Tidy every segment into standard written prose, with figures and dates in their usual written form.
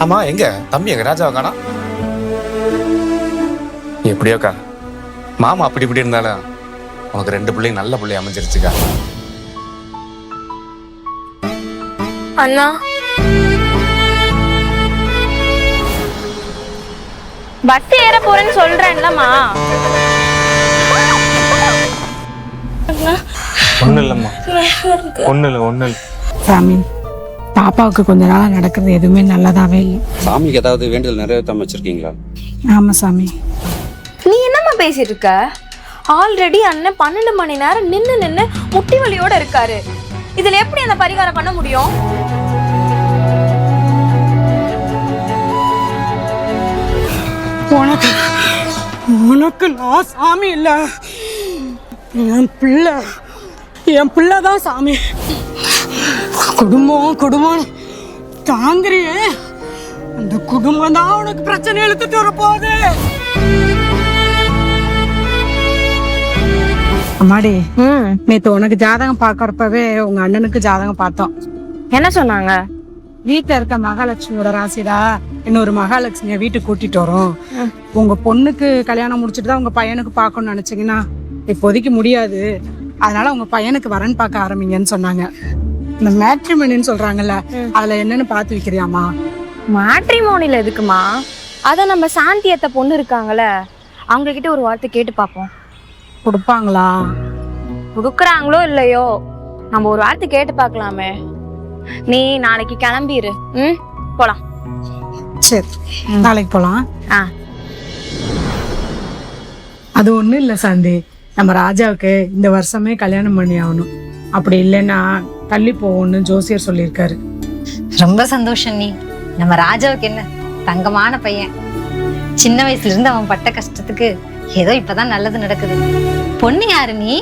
ஆமா, எங்க தம்பி எங்க ராஜாவை காணோம்? எப்படியோக்கா, மாமா அப்படி இப்படி இருந்தாலும் உனக்கு 2 பிள்ளைங்க நல்ல பிள்ளை அமைஞ்சிருச்சுக்கா. அண்ணா, பஸ் ஏற போறேன்னு சொல்றேன்லம்மா. ஒண்ணு இல்லம்மா, ஒண்ணு இல்ல. சாமி, பாப்பாவுக்கு கொஞ்ச நாளா நடக்கிறது எதுவுமே நல்லதாவே இல்லை. சாமிக்கு ஏதாவது வேண்டுதல் நிறைவேற்றாம வச்சிருக்கீங்களா? ஆமா சாமி. நீ என்னம்மா பேசிட்டு இருக்க? ஆல்ரெடி அண்ணன் 12 மணி நேரம் நின்னு முட்டி வலியோட இருக்காரு. இதுல எப்படி அந்த பரிகாரம் பண்ண முடியும்? உனக்கு நான் சாமி இல்ல, என் பிள்ளை தான் சாமி. குடும்பம் தாங்குறியே, அந்த குடும்பம் தான் உனக்கு பிரச்சனை இழுத்துட்டு வர போகுது. அம்மாடி, நேத்து உனக்கு ஜாதகம் பாக்கறப்பவே உங்க அண்ணனுக்கு ஜாதகம் பார்த்தோம். என்ன சொன்னாங்க? வீட்டுல இருக்க மகாலட்சுமியோட ராசிடா, இன்னொரு மகாலட்சுமிய வீட்டுக்கு கூட்டிட்டு வரோம். உங்க பொண்ணுக்கு கல்யாணம் முடிச்சுட்டு தான் உங்க பையனுக்கு பார்க்கணும்னு நினைச்சீங்கன்னா இப்போதைக்கு முடியாது. அதனால உங்க பையனுக்கு வரன் பார்க்க ஆரம்பிங்கன்னு சொன்னாங்க. இந்த மேட்ரிமோனின்னு சொல்றாங்கல்ல, அதுல என்னன்னு பார்த்து வைக்கிறியாமா? மேட்ரிமோனில எதுக்குமா? அத நம்ம சாந்தியத்த பொண்ணு இருக்காங்கல்ல, அவங்க கிட்ட ஒரு வார்த்தை கேட்டு பார்ப்போம். கொடுப்பாங்களா? கொடுக்குறாங்களோ இல்லையோ, நம்ம ஒரு வார்த்தை கேட்டு பார்க்கலாமே. நீ நாளைக்கு கிளம்பிரு. போலாம். சரி, நாளைக்கு போலாம். அது ஒண்ணும் இல்ல சாந்தி, நம்ம ராஜாவுக்கு இந்த வருஷமே கல்யாணம் பண்ணி ஆகணும். அப்படி இல்லைன்னா தள்ளி போவோம்னு ஜோசியர் சொல்லியிருக்காரு. ரொம்ப சந்தோஷம். நீ நம்ம ராஜாவுக்கு என்ன தங்கமான பையன். சின்ன வயசுல இருந்து அவன் பட்ட கஷ்டத்துக்கு ஏதோ இப்பதான் நல்லது நடக்குது. பொண்ணு யாரு நீ?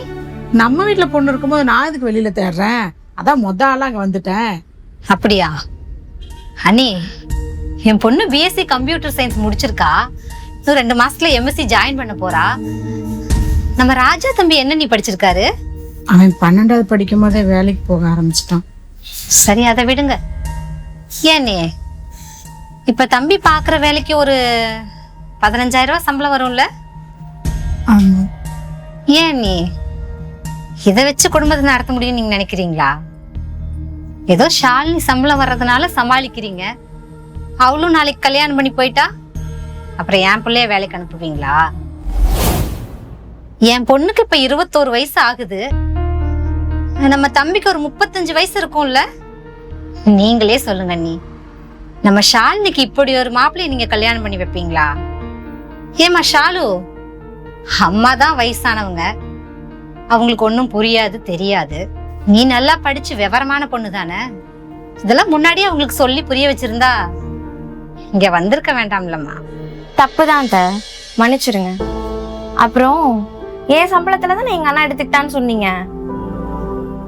நம்ம வீட்டுல பொண்ணு இருக்கும்போது நான் இதுக்கு வெளியில தேடுறேன். அதான் மொத ஆளா அங்க வந்துட்டேன். அப்படியா அண்ணி? என் பொண்ணு பிஎஸ்சி கம்ப்யூட்டர் சயின்ஸ் முடிச்சிருக்கா. இன்னும் 2 மாசத்துல எம்எஸ்சி ஜாயின் பண்ண போறா. நம்ம ராஜா தம்பி என்ன நீ படிச்சிருக்காரு? அவன் 12வது படிக்கும் போதே வேலைக்கு போக ஆரம்பிச்சிட்டான். சரி, அதை விடுங்க. ஏன் நீ இப்ப தம்பி பாக்குற வேலைக்கு ஒரு 15,000 ரூபாய் சம்பளம் வரும்ல? ஆமா. ஏன் நீ இதை வச்சு குடும்பத்தை நடத்த முடியும் நீங்க நினைக்கிறீங்களா? ஏதோ ஷாலினி சம்பளம் வர்றதுனால சமாளிக்கிறீங்க. அவளும் நாளைக்கு கல்யாணம் பண்ணி போயிட்டா அப்புறம் என் பிள்ளைய வேலைக்கு அனுப்புவீங்களா? என் பொண்ணுக்கு இப்ப 21 வயசு ஆகுது. நம்ம தம்பிக்கு ஒரு 35 வயசு இருக்கும்ல? நீங்களே சொல்லுங்க. நீ நம்ம ஷாலினிக்கு இப்படி ஒரு மாப்பிள்ளைய நீங்க கல்யாணம் பண்ணி வைப்பீங்களா? ஏமா ஷாலு, அம்மா தான் வயசானவங்க, அவங்களுக்கு ஒன்றும் புரியாது தெரியாது. நீ நல்லா படிச்சு விவரமான பொண்ணு தானே. இதெல்லாம் முன்னாடியே அவங்களுக்கு சொல்லி புரிய வச்சிருந்தா இங்க வந்திருக்க வேண்டாம்லம்மா. தப்புதான், மன்னிச்சிருங்க. அப்புறம் என் சம்பளத்துல தான் எங்க அண்ணா எடுத்துக்கிட்டான்னு சொன்னீங்க.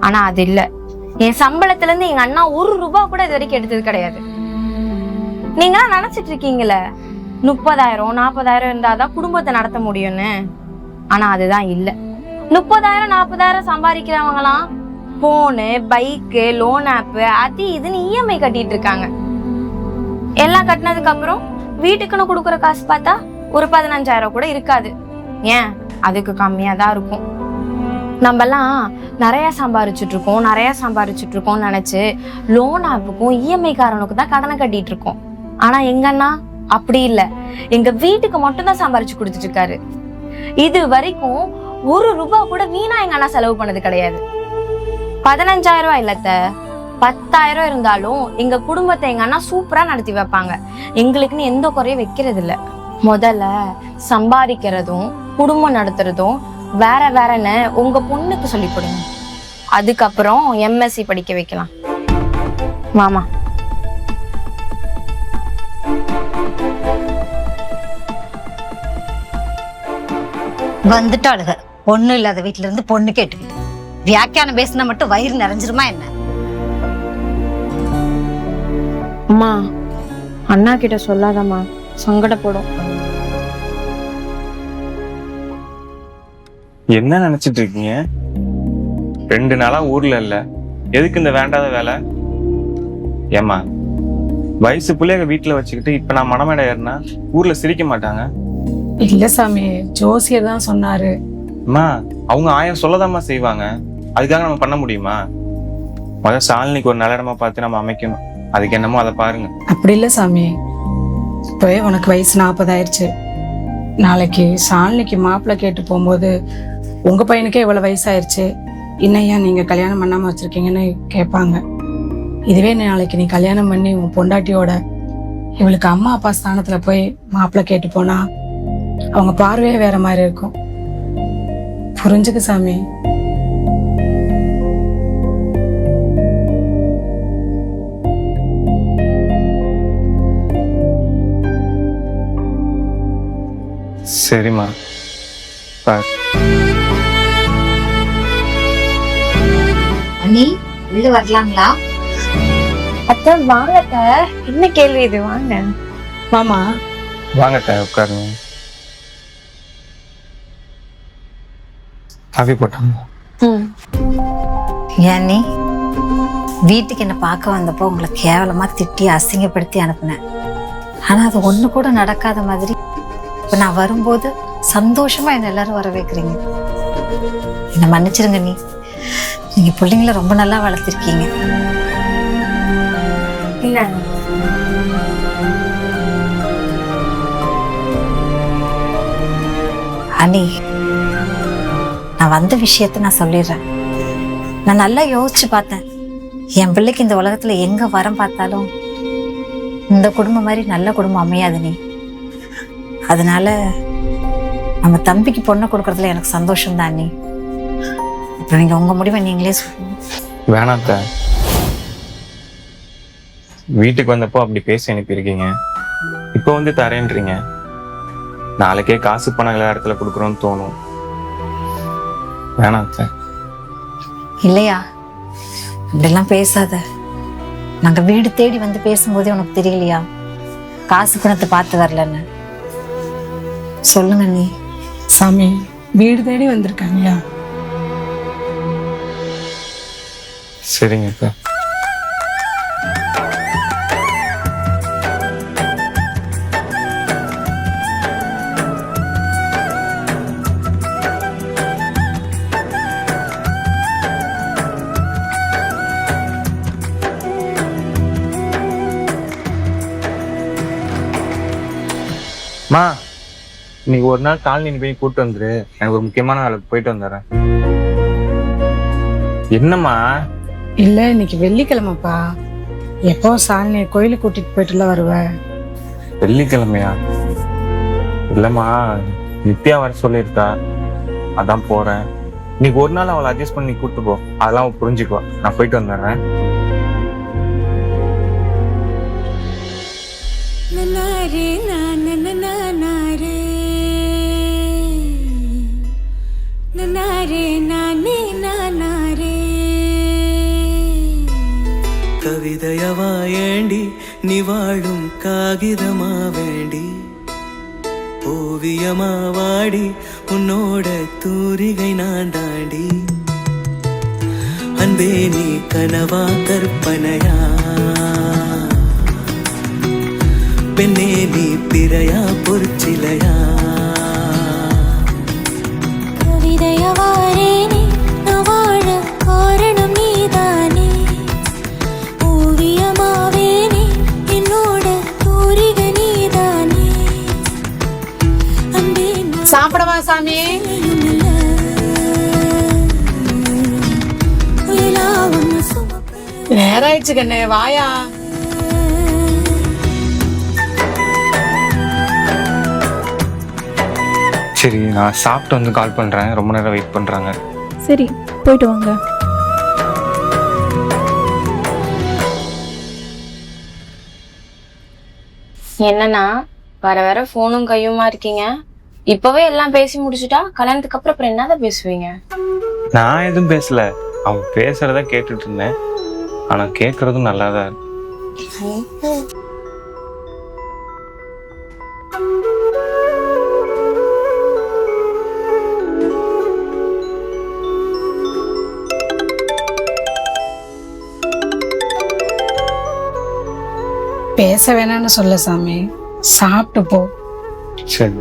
ஆனா அது இல்ல, என் சம்பளத்துல இருந்து எங்க அண்ணா 1 ரூபாய் கூட இது வரைக்கும் எடுத்தது கிடையாது. நீங்க நினைச்சிட்டு இருக்கீங்களே 30,000 40,000 இருந்தாதான் குடும்பத்தை நடத்த முடியும்னு. ஆனா அதுதான் இல்ல. 30,000 40,000 சம்பாதிக்கிறவங்களாம் போனு, பைக்கு, லோன் ஆப், அது இதுன்னு இஎம்ஐ கட்டிட்டு இருக்காங்க. எல்லாம் கட்டினதுக்கு அப்புறம் வீட்டுக்குன்னு கொடுக்குற காசு பார்த்தா ஒரு 15,000 கூட இருக்காது. ஏன், அதுக்கு கம்மியா தான் இருக்கும். நம்மலாம் நிறைய சம்பாரிச்சுட்டு இருக்கோம் நினைச்சு லோன் ஆப்புக்கும் இஎம்ஐ காரனுக்கு தான் கடனை கட்டிட்டு இருக்கோம். ஆனா எங்கன்னா அப்படி இல்ல, எங்க வீட்டுக்கு மட்டும் தான் சம்பாரிச்சு கொடுத்துட்டு இருக்காரு. இது வரைக்கும் 1 ரூபாய் கூட வீணா எங்க அண்ணா செலவு பண்ணது கிடையாது. 15,000 ரூபாய் இல்லத்த, 10,000 இருந்தாலும் எங்க குடும்பத்தை எங்க அண்ணா சூப்பரா நடத்தி வைப்பாங்க. எங்களுக்குன்னு எந்த குறையும் வைக்கிறது இல்ல. முதல்ல சம்பாதிக்கிறதும் குடும்பம் நடத்துறதும் வேற வேறன்னு உங்க பொண்ணுக்கு சொல்லி கொடுங்க. அதுக்கப்புறம் எம்எஸ்சி படிக்க வைக்கலாம். மாமா, வந்துட்டாளுக பொண்ணு இல்லாத வீட்டுல இருந்து பொண்ணு கேட்டுக்கிட்டு வியாக்கியானம் பேசினா மட்டும் வயிறு நிறைஞ்சிருமா என்ன? அம்மா, அண்ணா கிட்ட சொல்லாதம்மா, சங்கடப்படும். என்ன நினைச்சிட்டு இருக்கீங்க? 2 நாளா ஊர்ல இல்ல, எதுக்கு இந்த வேண்டாத வேலை? ஏம்மா வயசு பிள்ளைங்க வீட்டுல வச்சுக்கிட்டு இப்ப நான் மனமேடை ஏறினா ஊர்ல சிரிக்க மாட்டாங்க. இல்ல சாமி, ஜோசியர் தான் சொன்னாரு. அம்மா அவங்க ஆயிரம் சொல்லதாம்மா செய்வாங்க. அதுக்காக நம்ம பண்ண முடியுமா? முதல்ல சாலினிக்கு ஒரு நல்ல இடமா பார்த்து நம்ம அமைக்கணும். அதுக்கு என்னமோ அதை பாருங்க. அப்படி இல்ல சாமி, இப்பவே உனக்கு வயசு 40 ஆயிடுச்சு. நாளைக்கு சாலினிக்கு மாப்பிள்ளை கேட்டு போகும்போது உங்க பையனுக்கே இவ்வளவு வயசாயிருச்சு, இன்னும் ஏன் நீங்க கல்யாணம் பண்ணாம வச்சிருக்கீங்கன்னு கேட்பாங்க. இதுவே நாளைக்கு நீ கல்யாணம் பண்ணி உன் பொண்டாட்டியோட இவளுக்கு அம்மா அப்பா ஸ்தானத்துல போய் மாப்பிள்ளை கேட்டு போனா அவங்க பார்வையே வேற மாதிரி இருக்கும். புரிஞ்சுக்க சாமி. சரிம்மா பார். அண்ணி உள்ள வரலாங்களா? அத்தை வாங்க அத்தை. என்ன கேள்வி இது? வாங்க. மாமா, வாங்க உட்காருங்க. காஃபி போட்டாங்க. ஏன் நீ வீட்டுக்கு என்ன பார்க்க வந்தப்போ உங்களை கேவலமா திட்டி அசிங்கப்படுத்தி அனுப்புனேன். ஆனா அது ஒண்ணு கூட நடக்காத மாதிரி இப்ப நான் வரும்போது சந்தோஷமா என்ன எல்லாரும் வர வைக்கிறீங்க. என்ன மன்னிச்சிருங்க நீ. நீங்க பிள்ளைங்கள ரொம்ப நல்லா வளர்த்திருக்கீங்க. இல்ல அனி, நான் வந்த விஷயத்த நான் சொல்லிடுறேன். நான் நல்லா யோசிச்சு பார்த்தேன். என் பிள்ளைக்கு இந்த உலகத்துல எங்க வரம் பார்த்தாலும் இந்த குடும்பம் மாதிரி நல்ல குடும்பம் அமையாது நீ. அதனால நம்ம தம்பிக்கு பொண்ணை கொடுக்கறதுல எனக்கு சந்தோஷம் தான் நீ. இப்போ நீங்க உங்க முடிவை நீங்களே சொல்லுங்க. வேணாத்த, வீட்டுக்கு வந்தப்போ அப்படி பேசி அனுப்பியிருக்கீங்க, இப்போ வந்து தரேன்றீங்க. நாளைக்கே காசு பணம் எல்லா இடத்துல கொடுக்குறோன்னு தோணும். வேணாத்த. இல்லையா, இப்படிலாம் பேசாத. நாங்க வீடு தேடி வந்து பேசும்போதே உனக்கு தெரியலையா காசு பணத்தை பார்த்து வரலன்னு? சொல்லுங்க நீ. சாமி வீடு தேடி வந்திருக்காங்கயா? சரிங்க அக்கா. மா, இன்னைக்கு ஒரு நாள் காலனி போய் கூப்பிட்டு வந்துரு. எனக்கு ஒரு முக்கியமான வேலைக்கு போயிட்டு வந்துடுறேன். என்னம்மா? இல்ல, இன்னைக்கு வெள்ளிக்கிழமைப்பா. எப்போ சாலினி கோயிலுக்கு கூட்டிட்டு போயிட்டுல வருவ? வெள்ளிக்கிழமையா? இல்லம்மா, நித்யா வர சொல்லியிருக்கா, அதான் போறேன். இன்னைக்கு ஒரு நாள் அவளை அட்ஜஸ்ட் பண்ணி கூப்பிட்டு போ, அதெல்லாம் அவள் புரிஞ்சுக்குவா. நான் போயிட்டு வந்துடுறேன். கவிதையவா ஏண்டி நீ வாழும் காகிதமா வேண்டி, ஓவியமா வாடி உன்னோட தூரிகை நான் தாண்டி. அன்பே நீ கனவா கற்பனையா, பெண்ணே நீ பிறையா பொற்சிலையா. சாப்பிடவா சாமி? நேரம் ஆயிடுச்சு கண்ணே, வாயா. சரி, நான் சாப்பிட்டு வந்து கால் பண்றேன். ரொம்ப நேரம் வெயிட் பண்றாங்க. சரி, போயிட்டு வாங்க. என்னன்னா வர வர போனும் கையுமா இருக்கீங்க. இப்பவே எல்லாம் பேசி முடிச்சுட்டா கல்யாணத்துக்கு அப்புறம் என்னதான் பேசுவீங்க? நான் எதுவும் பேசல, அவன் பேசுறத கேட்டுட்டு இருந்தேன். ஆனா கேட்கறதும் நல்லாதான் இருக்கு. பேச வேணாம்னு சொல்ல சாமி, சாப்பிட்டு போ. சரி.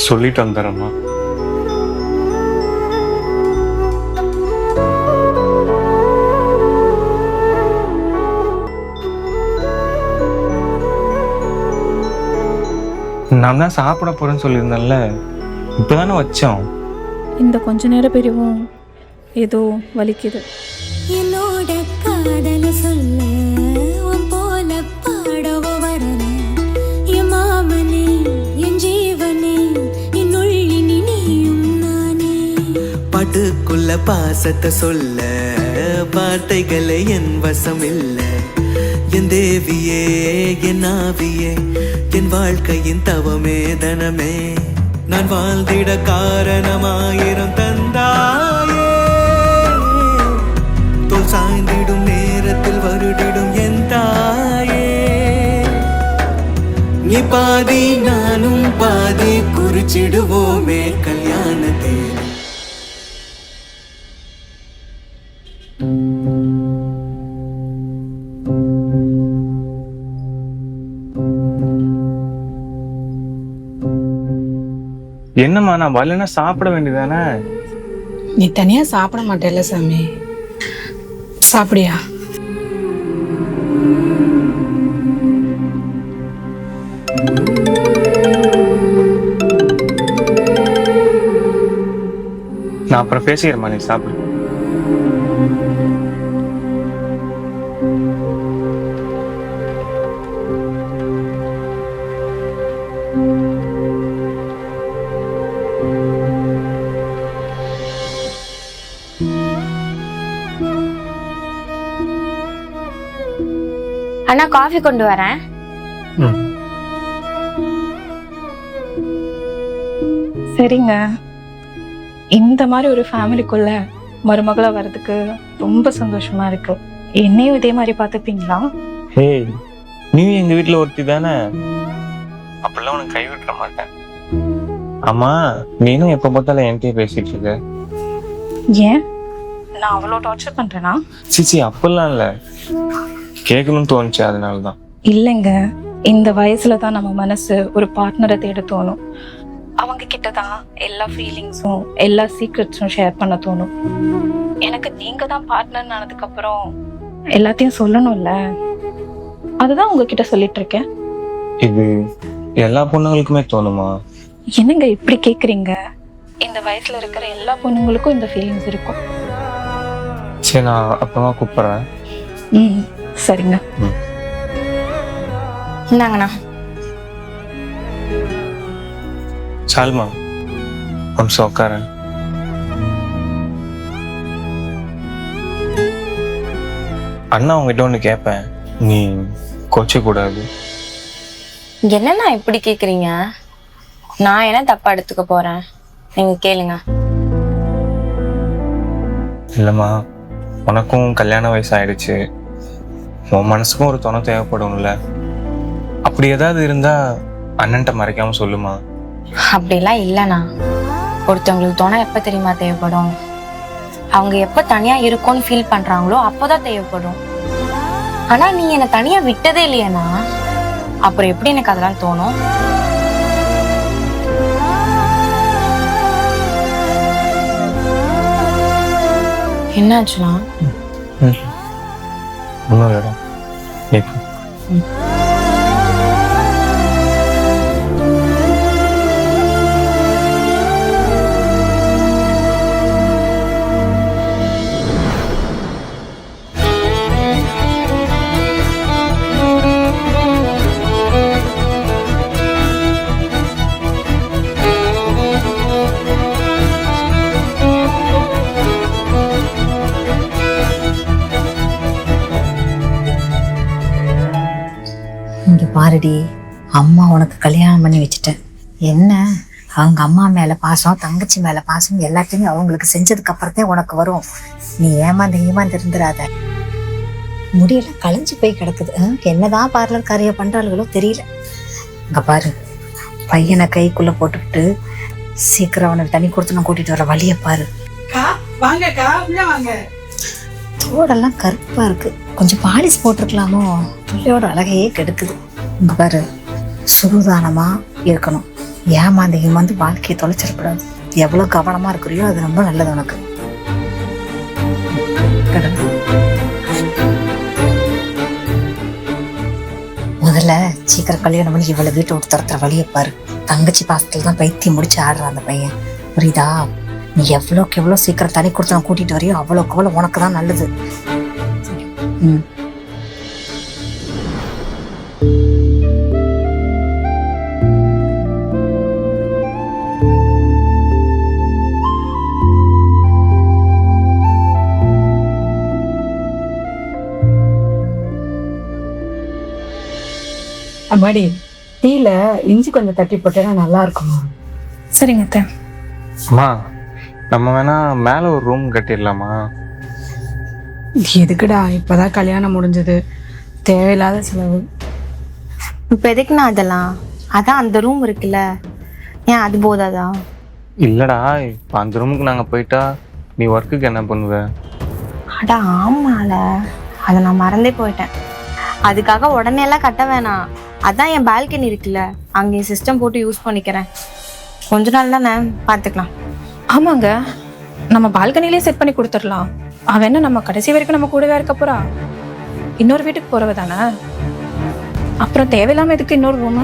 சொல்லிட்டு வந்துடுறேம்மா. நான் தான் சாப்பிட போறேன்னு சொல்லியிருந்தேன்ல, இப்பதானே வச்சோம். இந்த கொஞ்ச நேரம் பிரிவும் ஏதோ வலிக்குது. என்னோட காதல சொல்ல உன் போல பாடவோ வரல, என் மாமனே என் ஜீவனே என்னுள்ளி நீயும் நானே. பாட்டுக்குள்ள பாசத்தை சொல்ல வார்த்தைகளை என் வசம் இல்ல, என் தேவியே என் ஆவியே என் வாழ்க்கையின் தவமே தனமே, நான் வாழ்ந்திட காரணமாயிரம் தந்தாயே, தோல் சாய்ந்திடும் நேரத்தில் வருடிடும் என் தாயே, நீ பாதி நானும் பாதி குறிச்சிடுவோமே கல்யாணத்தை. என்னம்மா, நான் வரலன்னா சாப்பிட வேண்டியதானே? நீ தனியா சாப்பிட மாட்டேல்ல சாமி, சாப்பிடியா? நான் அப்புறம் பேசிக்கிறேம்மா, நீ சாப்பிடு. அண்ணா காஃபி கொண்டு வரேன். சரிங்க. இந்த மாதிரி ஒரு ஃபேமிலிக்குள்ள மருமகளா வர்றதுக்கு ரொம்ப சந்தோஷமா இருக்கு. என்னையும் இதே மாதிரி பார்த்துப்பீங்களா? ஹே, நீ எங்க வீட்டுல ஒருத்தி தானே, அப்படிலாம் உனக்கு கை விட்டுற மாட்டேன். ஆமா, நீனும் எப்ப பார்த்தாலும் என்கிட்டயே பேசிட்டு இருக்க. ஏன் நான் அவ்வளோ டார்ச்சர் பண்றேனா? சிச்சி, அப்படிலாம் இல்ல, கேட்கணும்னு தோணுச்சு, அதனாலதான். இல்லைங்க, இந்த வயசுல தான் நம்ம மனசு ஒரு பார்ட்னரை தேட தோணும். அவங்க கிட்ட தான் எல்லா ஃபீலிங்ஸும் எல்லா சீக்ரெட்ஸும் ஷேர் பண்ண தோணும். எனக்கு நீங்க தான் பார்ட்னர் ஆனதுக்கு அப்புறம் எல்லாத்தையும் சொல்லணும்ல, அதுதான் உங்ககிட்ட சொல்லிட்டு இருக்கேன். இது எல்லா பொண்ணுங்களுக்குமே தோணுமா? என்னங்க இப்படி கேக்குறீங்க? இந்த வயசுல இருக்கிற எல்லா பொண்ணுங்களுக்கும் இந்த ஃபீலிங்ஸ் இருக்கும். சரி, நான் அப்புறமா கூப்பிடுறேன். சரிங்க. இந்தாங்கண்ணா. சால்மா, அம்சம் உட்காரேன். அண்ணா உங்ககிட்ட ஒன்று கேட்பேன், நீ கோச்ச கூடாது. என்னண்ணா இப்படி கேக்குறீங்க? நான் என்ன தப்பா எடுத்துக்க போறேன்? நீங்க கேளுங்க. இல்லைம்மா, உனக்கும் கல்யாண வயசு ஆயிடுச்சு, உன் மனசுக்கும் ஒரு துணை தேவைப்படும்ல. அப்படி ஏதாவது இருந்தா அண்ணன்ட்ட மறைக்காம சொல்லுமா. அப்படிலாம் இல்லைண்ணா. ஒருத்தவங்களுக்கு துணை எப்ப தெரியுமா தேவைப்படும்? அவங்க எப்ப தனியா இருக்கும்னு ஃபீல் பண்றாங்களோ அப்போதான் தேவைப்படும். ஆனா நீ என்னை தனியா விட்டதே இல்லையண்ணா, அப்புறம் எப்படி எனக்கு அதெல்லாம் தோணும்? என்னாச்சுண்ணா? ஒன்றும் இல்லைடா. இங்க பாருடி, அம்மா உனக்கு கல்யாணம் பண்ணி வச்சுட்டேன். என்ன அவங்க அம்மா மேல பாசம், தங்கச்சி மேல பாசம் எல்லாத்தையுமே அவங்களுக்கு செஞ்சதுக்கு அப்புறத்தே உனக்கு வரும். நீ ஏமாந்து இருந்துடாத. முடியல, களைஞ்சு போய் கிடக்குது. என்னதான் பார்லர் காரியம் பண்றாளுகளோ தெரியல. இங்க பாரு, பையனை கைக்குள்ள போட்டுக்கிட்டு சீக்கிரம் அவனுக்கு தண்ணி கொடுத்து நான் கூட்டிட்டு வர வழியை பாரு. வாங்கக்கா உள்ள வாங்க. தோடெல்லாம் கருப்பா இருக்கு, கொஞ்சம் பாலிஷ் போட்டிருக்கலாமோ? பிள்ளையோட அழகையே கெடுக்குது. இங்க பாரு, சூதானமா இருக்கணும். ஏமாந்து வாழ்க்கையை தொலைச்சிடக்கூடாது. எவ்வளவு கவனமா இருக்கிறியோ அது ரொம்ப நல்லது உனக்கு. முதல்ல சீக்கிரம் கல்யாணம் பண்ணி இவ்வளவு வீட்டை விட்டு துரத்துற வழியை பாரு. தங்கச்சி பாசத்துல தான் பைத்தியம் முடிச்சு ஆடுறான் அந்த பையன், புரியுதா? நீ எவ்வளோக்கு எவ்வளோ சீக்கிரம் தனி கொடுத்து நான் கூட்டிட்டு வரையோ அவ்வளோக்கு அவ்வளோ உனக்கு தான் நல்லது. ம். அம்மாடி, டீல இஞ்சி கொஞ்சம் தட்டி போட்டேன்னா நல்லா இருக்குமா? சரிங்க அத்தை. அம்மா, நம்ம வேணா மேலே ஒரு ரூம் கட்டிடலாமா? எதுக்குடா, இப்பதான் கல்யாணம் முடிஞ்சது, தேவையில்லாத செலவு. இப்போ எதுக்குண்ணா அதெல்லாம்? அதான் அந்த ரூம் இருக்குல்ல, ஏன் அது போதாதா? இல்லடா, இப்போ அந்த ரூமுக்கு நாங்கள் போயிட்டா நீ ஒர்க்குக்கு என்ன பண்ணுவ? அடா ஆமால, அதை நான் மறந்தே போயிட்டேன். அதுக்காக உடனே எல்லாம் கட்ட வேணாம். அதான் என் பால்கனி இருக்குல்ல, அங்கே சிஸ்டம் போட்டு யூஸ் பண்ணிக்கிறேன். கொஞ்ச நாள் தானே, பார்த்துக்கலாம். ஆமாங்க, நம்ம பால்கனிலே செட் பண்ணி கொடுத்துடலாம். அவன் என்ன நம்ம கடைசி வரைக்கும் நம்ம கூடவே இருக்க போறா? இன்னொரு வீட்டுக்கு போறவ தானே, அப்புறம் தேவையில்லாம எதுக்கு இன்னொரு ரூமு?